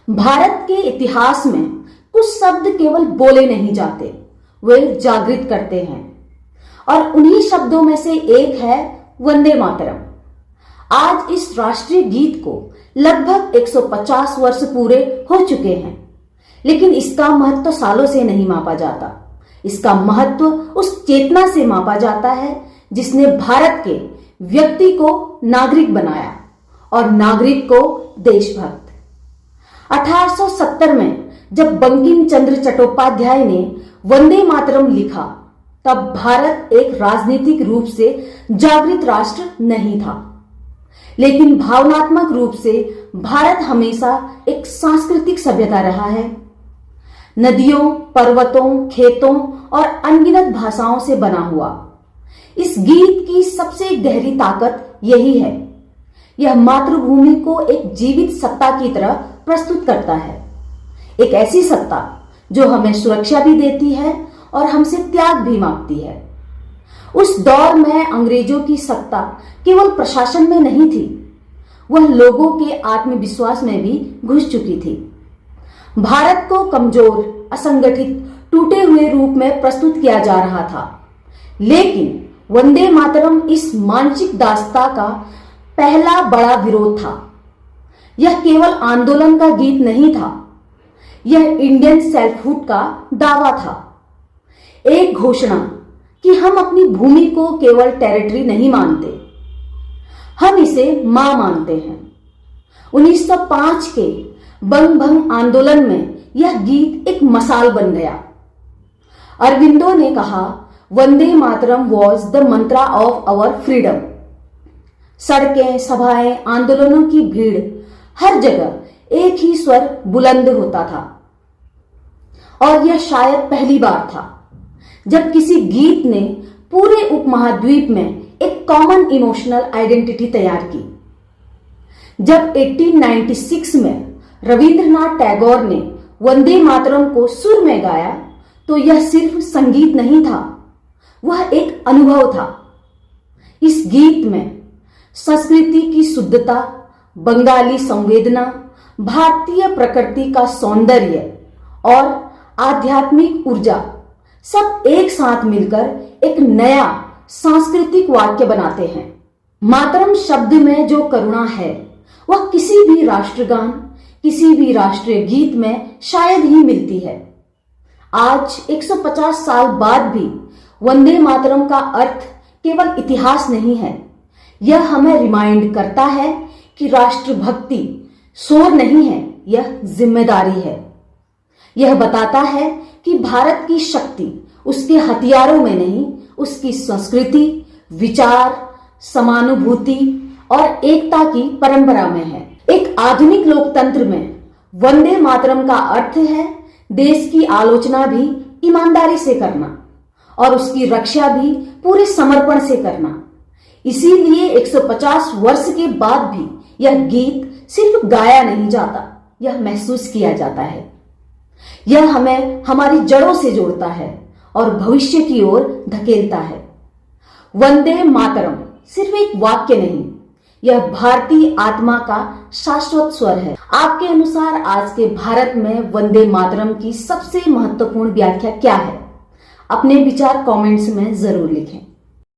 भारत के इतिहास में कुछ शब्द केवल बोले नहीं जाते, वे जागृत करते हैं। और उन्हीं शब्दों में से एक है वंदे मातरम। आज इस राष्ट्रीय गीत को लगभग 150 वर्ष पूरे हो चुके हैं, लेकिन इसका महत्व सालों से नहीं मापा जाता। इसका महत्व उस चेतना से मापा जाता है जिसने भारत के व्यक्ति को नागरिक बनाया और नागरिक को देशभक्त। 1870 में जब बंकिम चंद्र चट्टोपाध्याय ने वंदे मातरम लिखा, तब भारत एक राजनीतिक रूप से जागृत राष्ट्र नहीं था, लेकिन भावनात्मक रूप से भारत हमेशा एक सांस्कृतिक सभ्यता रहा है। नदियों, पर्वतों, खेतों और अनगिनत भाषाओं से बना हुआ इस गीत की सबसे गहरी ताकत यही है। यह मातृभूमि को एक जीवित सत्ता की तरह प्रस्तुत करता है, एक ऐसी सत्ता जो हमें सुरक्षा भी देती है और हमसे त्याग भी मांगती है। उस दौर में अंग्रेजों की सत्ता केवल प्रशासन में नहीं थी, वह लोगों के आत्मविश्वास में भी घुस चुकी थी। भारत को कमजोर, असंगठित, टूटे हुए रूप में प्रस्तुत किया जा रहा था, लेकिन वंदे मातरम इस मानसिक दास्ता का पहला बड़ा विरोध था। यह केवल आंदोलन का गीत नहीं था, यह इंडियन सेल्फहुड का दावा था। एक घोषणा कि हम अपनी भूमि को केवल टेरिटरी नहीं मानते, हम इसे मां मानते हैं। 1905 के बंग भंग आंदोलन में यह गीत एक मसाल बन गया। अरविंदो ने कहा, Vande Mataram was the mantra of our freedom. सड़कें, सभाएं, आंदोलनों की भीड़, हर जगह एक ही स्वर बुलंद होता था। और यह शायद पहली बार था जब किसी गीत ने पूरे उपमहाद्वीप में एक कॉमन इमोशनल आइडेंटिटी तैयार की। जब 1896 में रविंद्रनाथ टैगोर ने वंदे मातरम को सुर में गाया, तो यह सिर्फ संगीत नहीं था, वह एक अनुभव था। इस गीत में संस्कृति की शुद्धता, बंगाली संवेदना, भारतीय प्रकृति का सौंदर्य और आध्यात्मिक ऊर्जा सब एक साथ मिलकर एक नया सांस्कृतिक वाक्य बनाते हैं। मातरम शब्द में जो करुणा है, वह किसी भी राष्ट्रगान, किसी भी राष्ट्रीय गीत में शायद ही मिलती है। आज 150 साल बाद भी वंदे मातरम का अर्थ केवल इतिहास नहीं है, यह हमें रिमाइंड करता है कि राष्ट्रभक्ति शोर नहीं है, यह जिम्मेदारी है। यह बताता है कि भारत की शक्ति उसके हथियारों में नहीं, उसकी संस्कृति, विचार, समानुभूति और एकता की परंपरा में है। एक आधुनिक लोकतंत्र में वंदे मातरम का अर्थ है देश की आलोचना भी ईमानदारी से करना और उसकी रक्षा भी पूरे समर्पण से करना। इसीलिए 150 वर्ष के बाद भी यह गीत सिर्फ गाया नहीं जाता, यह महसूस किया जाता है। यह हमें हमारी जड़ों से जोड़ता है और भविष्य की ओर धकेलता है। वंदे मातरम सिर्फ एक वाक्य नहीं, यह भारतीय आत्मा का शाश्वत स्वर है। आपके अनुसार आज के भारत में वंदे मातरम की सबसे महत्वपूर्ण व्याख्या क्या है? अपने विचार कमेंट्स में जरूर लिखें।